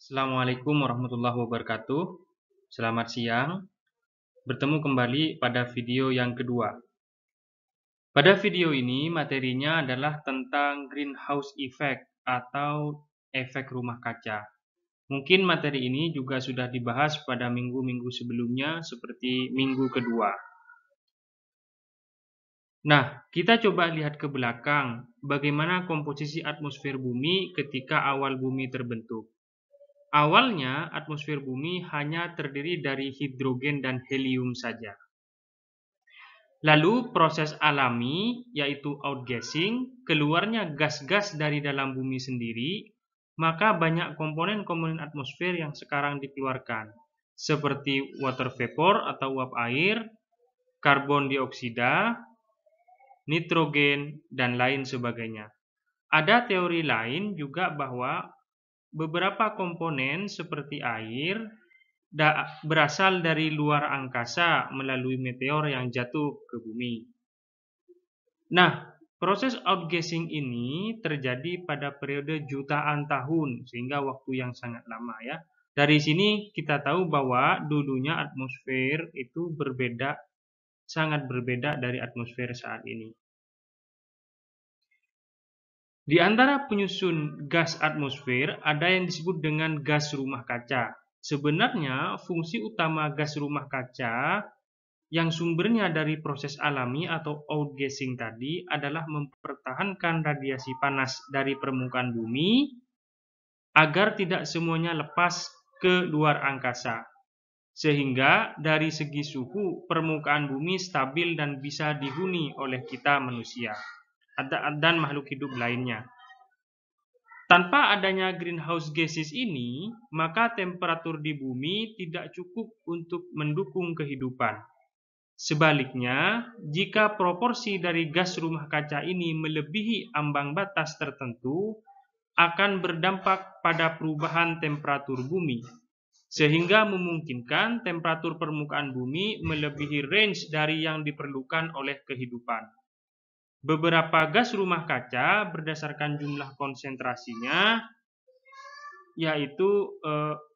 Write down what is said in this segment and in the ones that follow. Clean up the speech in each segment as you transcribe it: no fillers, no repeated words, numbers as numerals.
Assalamualaikum warahmatullahi wabarakatuh. Selamat siang. Bertemu kembali pada video yang kedua. Pada video ini materinya adalah tentang greenhouse effect atau efek rumah kaca. Mungkin materi ini juga sudah dibahas pada minggu-minggu sebelumnya seperti minggu kedua. Nah, kita coba lihat ke belakang bagaimana komposisi atmosfer bumi ketika awal bumi terbentuk. Awalnya, atmosfer bumi hanya terdiri dari hidrogen dan helium saja. Lalu proses alami, yaitu outgassing, keluarnya gas-gas dari dalam bumi sendiri, maka banyak komponen-komponen atmosfer yang sekarang dikeluarkan, seperti water vapor atau uap air, karbon dioksida, nitrogen, dan lain sebagainya. Ada teori lain juga bahwa beberapa komponen seperti air berasal dari luar angkasa melalui meteor yang jatuh ke bumi. Nah, proses outgassing ini terjadi pada periode jutaan tahun, sehingga waktu yang sangat lama ya. Dari sini kita tahu bahwa dulunya atmosfer itu sangat berbeda dari atmosfer saat ini. Di antara penyusun gas atmosfer ada yang disebut dengan gas rumah kaca. Sebenarnya fungsi utama gas rumah kaca yang sumbernya dari proses alami atau outgassing tadi adalah mempertahankan radiasi panas dari permukaan bumi agar tidak semuanya lepas ke luar angkasa. Sehingga dari segi suhu permukaan bumi stabil dan bisa dihuni oleh kita manusia dan makhluk hidup lainnya. Tanpa adanya greenhouse gases ini, maka temperatur di bumi tidak cukup untuk mendukung kehidupan. Sebaliknya, jika proporsi dari gas rumah kaca ini melebihi ambang batas tertentu, akan berdampak pada perubahan temperatur bumi, sehingga memungkinkan temperatur permukaan bumi melebihi range dari yang diperlukan oleh kehidupan. Beberapa gas rumah kaca berdasarkan jumlah konsentrasinya, yaitu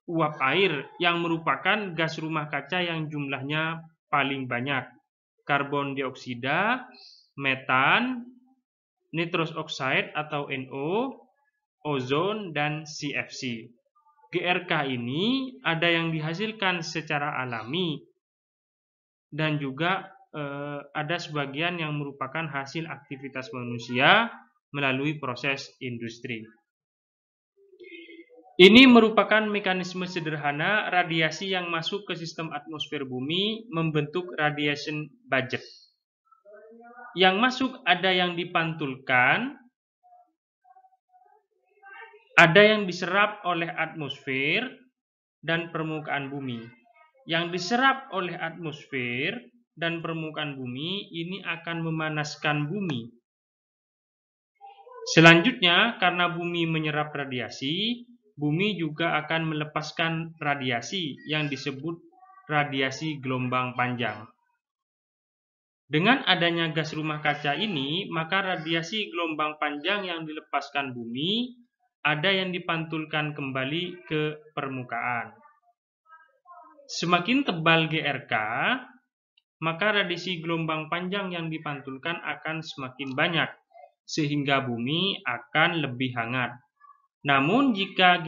uap air yang merupakan gas rumah kaca yang jumlahnya paling banyak, karbon dioksida, metan, nitrous oxide atau NO, ozon, dan CFC. GRK ini ada yang dihasilkan secara alami dan juga ada sebagian yang merupakan hasil aktivitas manusia melalui proses industri. Ini merupakan mekanisme sederhana radiasi yang masuk ke sistem atmosfer bumi membentuk radiation budget. Yang masuk ada yang dipantulkan, ada yang diserap oleh atmosfer dan permukaan bumi. Yang diserap oleh atmosfer dan permukaan bumi ini akan memanaskan bumi. Selanjutnya, karena bumi menyerap radiasi, bumi juga akan melepaskan radiasi yang disebut radiasi gelombang panjang. Dengan adanya gas rumah kaca ini, maka radiasi gelombang panjang yang dilepaskan bumi ada yang dipantulkan kembali ke permukaan. Semakin tebal GRK, maka radiasi gelombang panjang yang dipantulkan akan semakin banyak, sehingga bumi akan lebih hangat. Namun jika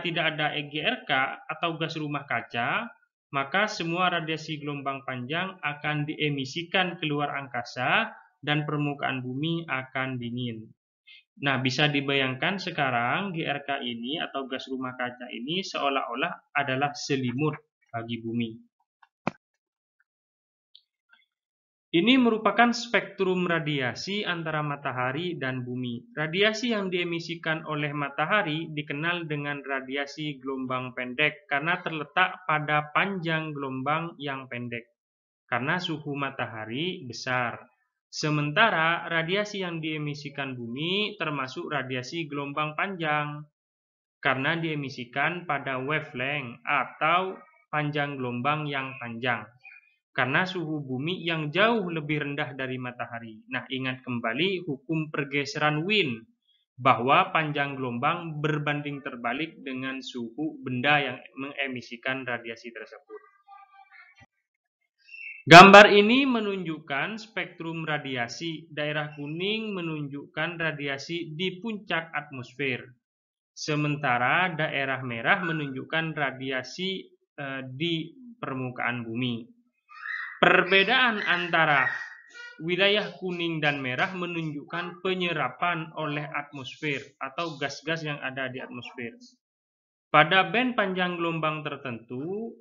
tidak ada GRK atau gas rumah kaca, maka semua radiasi gelombang panjang akan diemisikan keluar angkasa dan permukaan bumi akan dingin. Nah, bisa dibayangkan sekarang GRK ini atau gas rumah kaca ini seolah-olah adalah selimut bagi bumi. Ini merupakan spektrum radiasi antara matahari dan bumi. Radiasi yang diemisikan oleh matahari dikenal dengan radiasi gelombang pendek karena terletak pada panjang gelombang yang pendek, karena suhu matahari besar. Sementara radiasi yang diemisikan bumi termasuk radiasi gelombang panjang, karena diemisikan pada wavelength atau panjang gelombang yang panjang, karena suhu bumi yang jauh lebih rendah dari matahari. Nah, ingat kembali hukum pergeseran Wind. bahwa panjang gelombang berbanding terbalik dengan suhu benda yang mengemisikan radiasi tersebut. Gambar ini menunjukkan spektrum radiasi. Daerah kuning menunjukkan radiasi di puncak atmosfer, sementara daerah merah menunjukkan radiasi di permukaan bumi. Perbedaan antara wilayah kuning dan merah menunjukkan penyerapan oleh atmosfer atau gas-gas yang ada di atmosfer. Pada band panjang gelombang tertentu,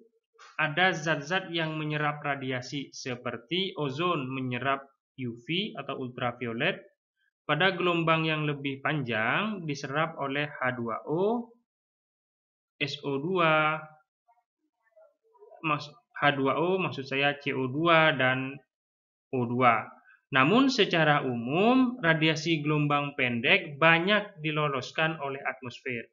ada zat-zat yang menyerap radiasi seperti ozon menyerap UV atau ultraviolet. Pada gelombang yang lebih panjang diserap oleh H2O, SO2, H2O maksud saya CO2 dan O2. Namun secara umum radiasi gelombang pendek banyak diloloskan oleh atmosfer.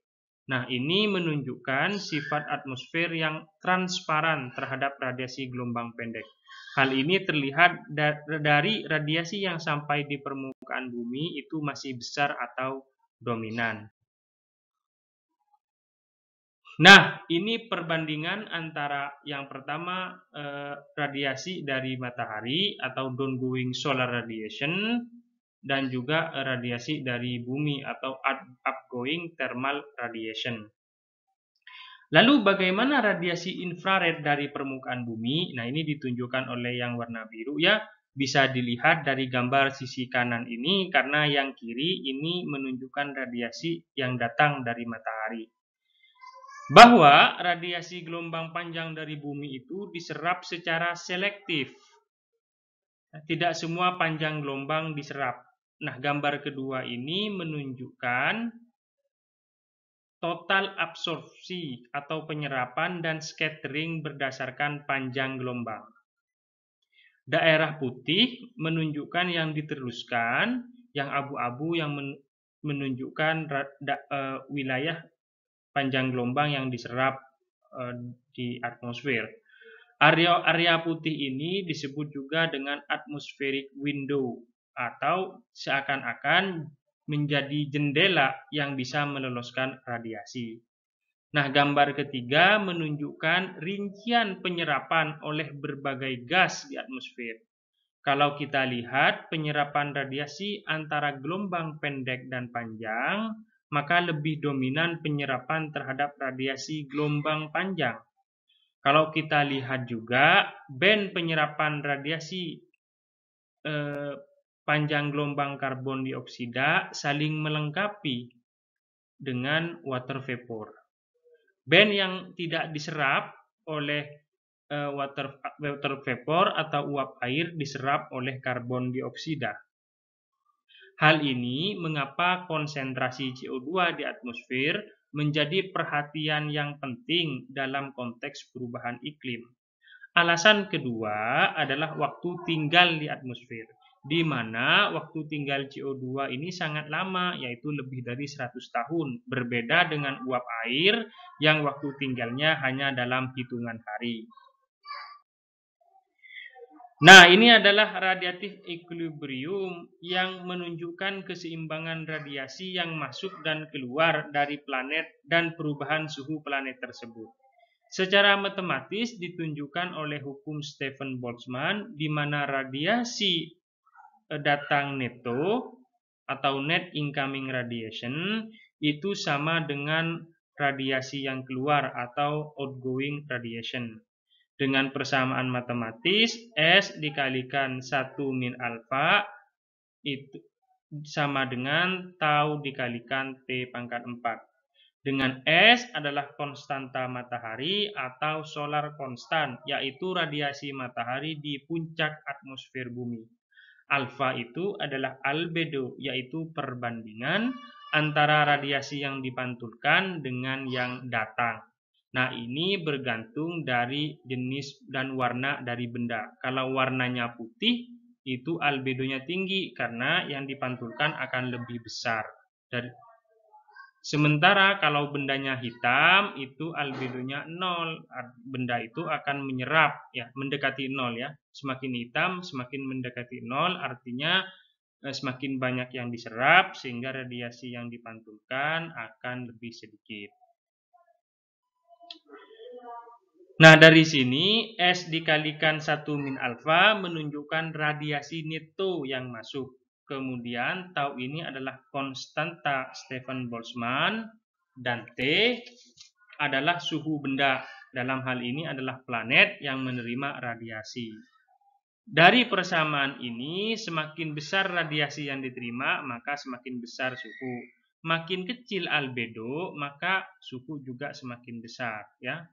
Nah, ini menunjukkan sifat atmosfer yang transparan terhadap radiasi gelombang pendek. Hal ini terlihat dari radiasi yang sampai di permukaan bumi itu masih besar atau dominan. Nah, ini perbandingan antara yang pertama radiasi dari matahari atau downgoing solar radiation dan juga radiasi dari bumi atau upgoing thermal radiation. Lalu bagaimana radiasi infrared dari permukaan bumi? Nah, ini ditunjukkan oleh yang warna biru ya. Bisa dilihat dari gambar sisi kanan ini karena yang kiri ini menunjukkan radiasi yang datang dari matahari. Bahwa radiasi gelombang panjang dari bumi itu diserap secara selektif. Tidak semua panjang gelombang diserap. Nah, gambar kedua ini menunjukkan total absorpsi atau penyerapan dan scattering berdasarkan panjang gelombang. Daerah putih menunjukkan yang diteruskan, yang abu-abu yang menunjukkan wilayah panjang gelombang yang diserap di atmosfer. Area putih ini disebut juga dengan atmospheric window atau seakan-akan menjadi jendela yang bisa meloloskan radiasi. Nah, gambar ketiga menunjukkan rincian penyerapan oleh berbagai gas di atmosfer. Kalau kita lihat penyerapan radiasi antara gelombang pendek dan panjang, maka lebih dominan penyerapan terhadap radiasi gelombang panjang. Kalau kita lihat juga band penyerapan radiasi panjang gelombang karbon dioksida saling melengkapi dengan water vapor. Band yang tidak diserap oleh water vapor atau uap air diserap oleh karbon dioksida. Hal ini mengapa konsentrasi CO2 di atmosfer menjadi perhatian yang penting dalam konteks perubahan iklim. Alasan kedua adalah waktu tinggal di atmosfer, di mana waktu tinggal CO2 ini sangat lama, yaitu lebih dari 100 tahun, berbeda dengan uap air yang waktu tinggalnya hanya dalam hitungan hari. Nah, ini adalah radiative equilibrium yang menunjukkan keseimbangan radiasi yang masuk dan keluar dari planet dan perubahan suhu planet tersebut. Secara matematis ditunjukkan oleh hukum Stephen Boltzmann di mana radiasi datang neto atau net incoming radiation itu sama dengan radiasi yang keluar atau outgoing radiation. Dengan persamaan matematis, S dikalikan 1 min alfa itu sama dengan tau dikalikan T pangkat 4. Dengan S adalah konstanta matahari atau solar constant, yaitu radiasi matahari di puncak atmosfer bumi. Alfa itu adalah albedo, yaitu perbandingan antara radiasi yang dipantulkan dengan yang datang. Nah, ini bergantung dari jenis dan warna dari benda. Kalau warnanya putih, itu albedonya tinggi karena yang dipantulkan akan lebih besar. Sementara kalau bendanya hitam, itu albedonya 0. Benda itu akan menyerap, ya, mendekati 0 ya. Semakin hitam, semakin mendekati 0, artinya semakin banyak yang diserap sehingga radiasi yang dipantulkan akan lebih sedikit. Nah, dari sini S dikalikan 1 min alfa menunjukkan radiasi neto yang masuk. Kemudian tau ini adalah konstanta Stefan Boltzmann dan T adalah suhu benda. Dalam hal ini adalah planet yang menerima radiasi. Dari persamaan ini, semakin besar radiasi yang diterima, maka semakin besar suhu. Makin kecil albedo, maka suhu juga semakin besar, ya.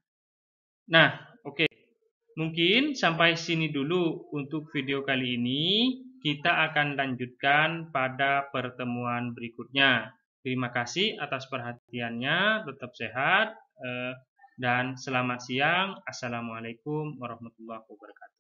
Nah, oke. Mungkin sampai sini dulu untuk video kali ini. Kita akan lanjutkan pada pertemuan berikutnya. Terima kasih atas perhatiannya. Tetap sehat dan selamat siang. Assalamualaikum warahmatullahi wabarakatuh.